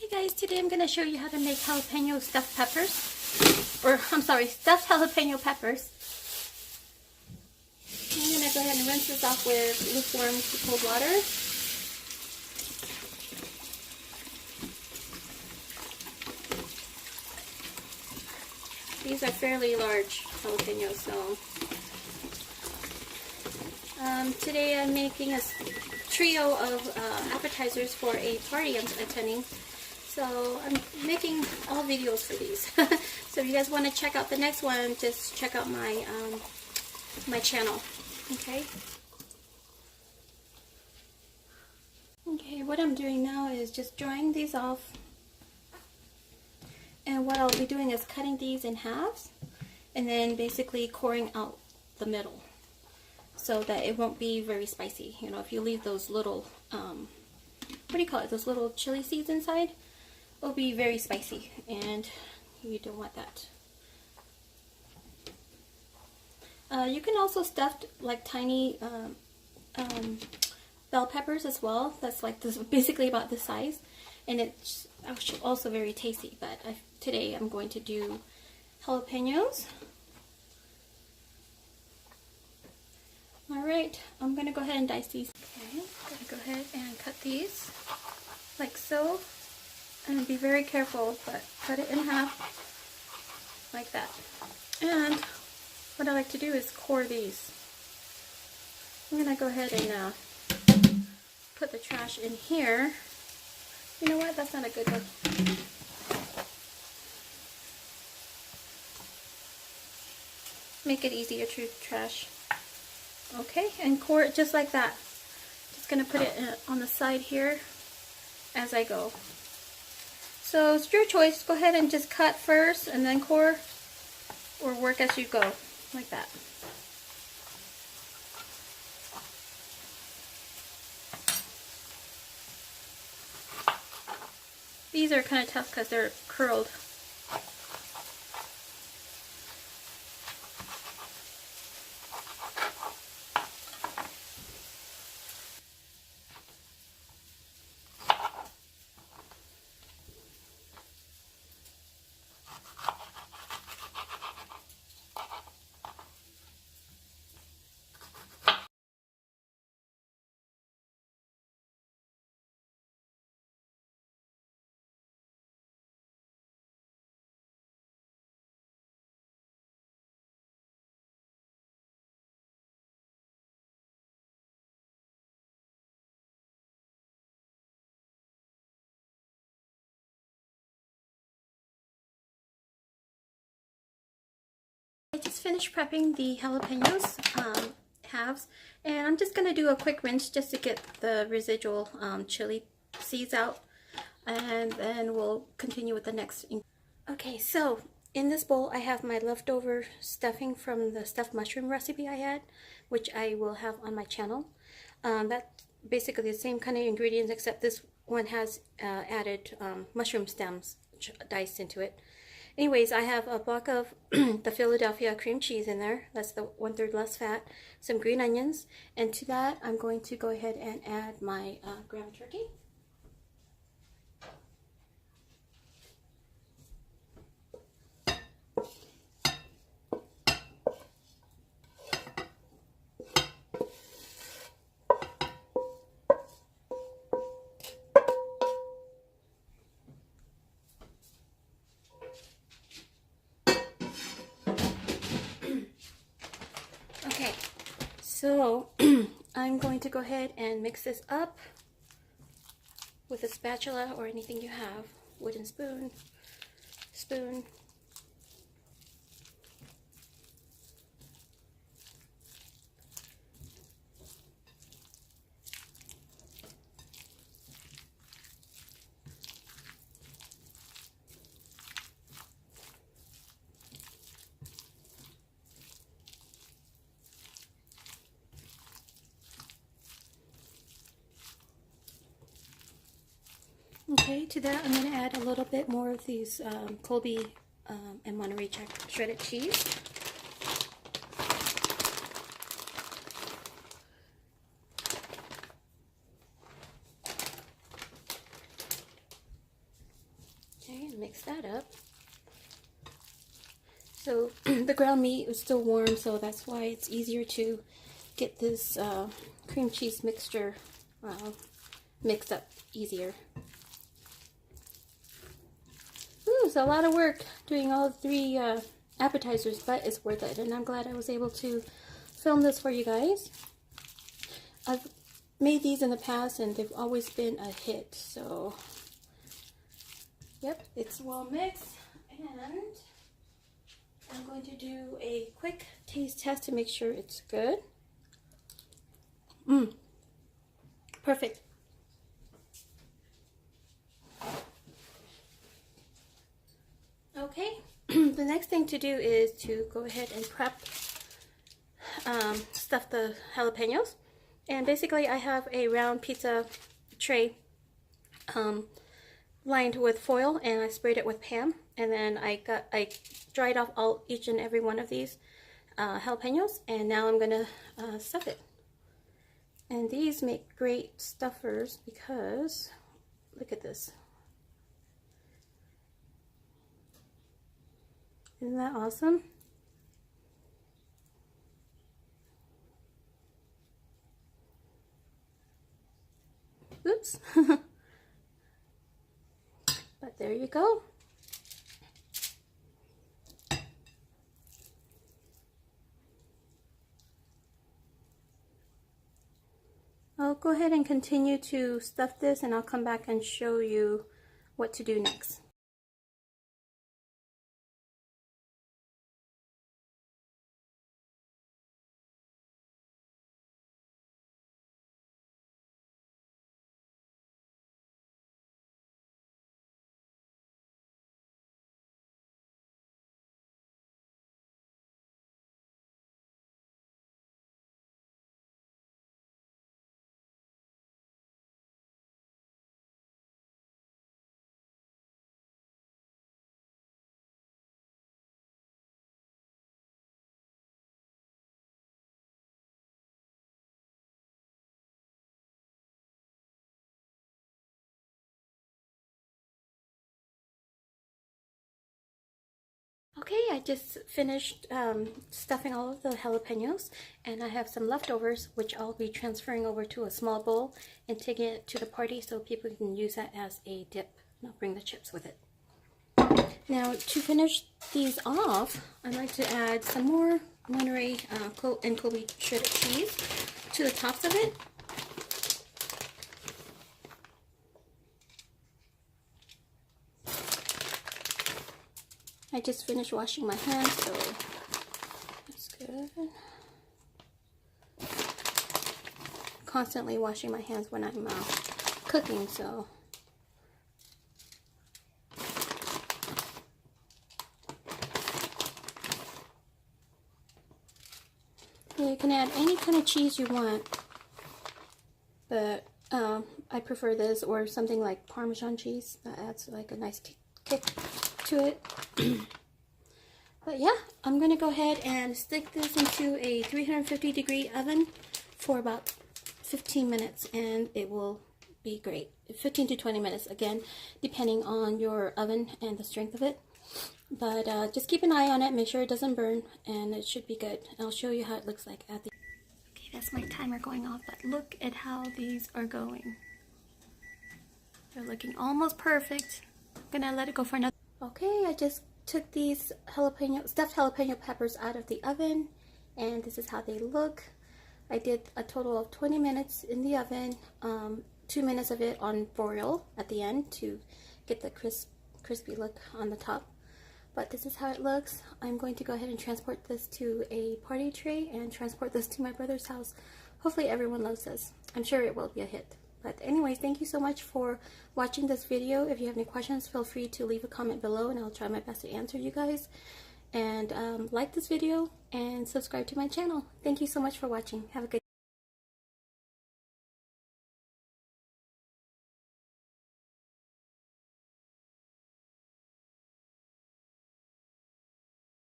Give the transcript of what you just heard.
guys, today I'm going to show you how to make jalapeno stuffed peppers. Or, I'm sorry, stuffed jalapeno peppers. I'm going to go ahead and rinse this off with lukewarm to cold water. These are fairly large jalapenos, so today I'm making a trio of appetizers for a party I'm attending. So I'm making all videos for these. So if you guys want to check out the next one, just check out my my channel. Okay. Okay, what I'm doing now is just drying these off. And what I'll be doing is cutting these in halves and then basically coring out the middle so that it won't be very spicy. You know, if you leave those little, what do you call it, those little chili seeds inside, it'll be very spicy and you don't want that. You can also stuff like tiny bell peppers as well. That's like this, basically about this size, and it's also very tasty. But today I'm going to do jalapenos. Alright, I'm going to go ahead and dice these. Okay, I'm going to go ahead and cut these like so. And be very careful, but cut it in half like that. And what I like to do is core these. I'm going to go ahead and put the trash in here. You know what? That's not a good one. Make it easier to trash. Okay, and core it just like that. Just going to put it on the side here as I go. So it's your choice. Go ahead and just cut first and then core, or work as you go, like that. These are kind of tough because they're curled. I just finished prepping the jalapenos halves, and I'm just going to do a quick rinse just to get the residual chili seeds out, and then we'll continue with the next. Okay, so in this bowl I have my leftover stuffing from the stuffed mushroom recipe I had, which I will have on my channel. That's basically the same kind of ingredients, except this one has added mushroom stems diced into it. Anyways, I have a block of the Philadelphia cream cheese in there. That's the 1/3 less fat. Some green onions. And to that, I'm going to go ahead and add my ground turkey. Okay, so I'm going to go ahead and mix this up with a spatula or anything you have, wooden spoon. Okay, to that I'm going to add a little bit more of these Colby and Monterey Jack shredded cheese. mix that up. So the ground meat is still warm, so that's why it's easier to get this cream cheese mixture mixed up easier. Ooh, it's a lot of work doing all 3 appetizers, but it's worth it, and I'm glad I was able to film this for you guys. I've made these in the past and they've always been a hit, so yep, it's well mixed. And I'm going to do a quick taste test to make sure it's good. Perfect. Okay, the next thing to do is to go ahead and prep, stuff the jalapenos. And basically I have a round pizza tray lined with foil, and I sprayed it with Pam, and then I dried off each and every one of these jalapenos, and now I'm gonna stuff it. And these make great stuffers because look at this. Isn't that awesome? Oops. But there you go. I'll go ahead and continue to stuff this, and I'll come back and show you what to do next. Okay, I just finished stuffing all of the jalapenos, and I have some leftovers which I'll be transferring over to a small bowl and taking it to the party so people can use that as a dip. And I'll bring the chips with it. Now, to finish these off, I'd like to add some more Monterey and Kobe shredded cheese to the tops of it. I just finished washing my hands, so that's good. Constantly washing my hands when I'm cooking, so. You can add any kind of cheese you want, but I prefer this, or something like Parmesan cheese. That adds like a nice kick to it. But yeah, I'm gonna go ahead and stick this into a 350-degree oven for about 15 minutes, and it will be great. 15 to 20 minutes, again, depending on your oven and the strength of it. But just keep an eye on it, make sure it doesn't burn, and it should be good. I'll show you how it looks like at the. Okay, that's my timer going off, but look at how these are going. They're looking almost perfect. I'm gonna let it go for another. Okay, I just took these stuffed jalapeno peppers out of the oven, and this is how they look. I did a total of 20 minutes in the oven, 2 minutes of it on broil at the end to get the crispy look on the top. But this is how it looks. I'm going to go ahead and transport this to a party tray and transport this to my brother's house. Hopefully everyone loves this. I'm sure it will be a hit. But anyways, thank you so much for watching this video. If you have any questions, feel free to leave a comment below, and I'll try my best to answer you guys. And like this video and subscribe to my channel. Thank you so much for watching. Have a good day.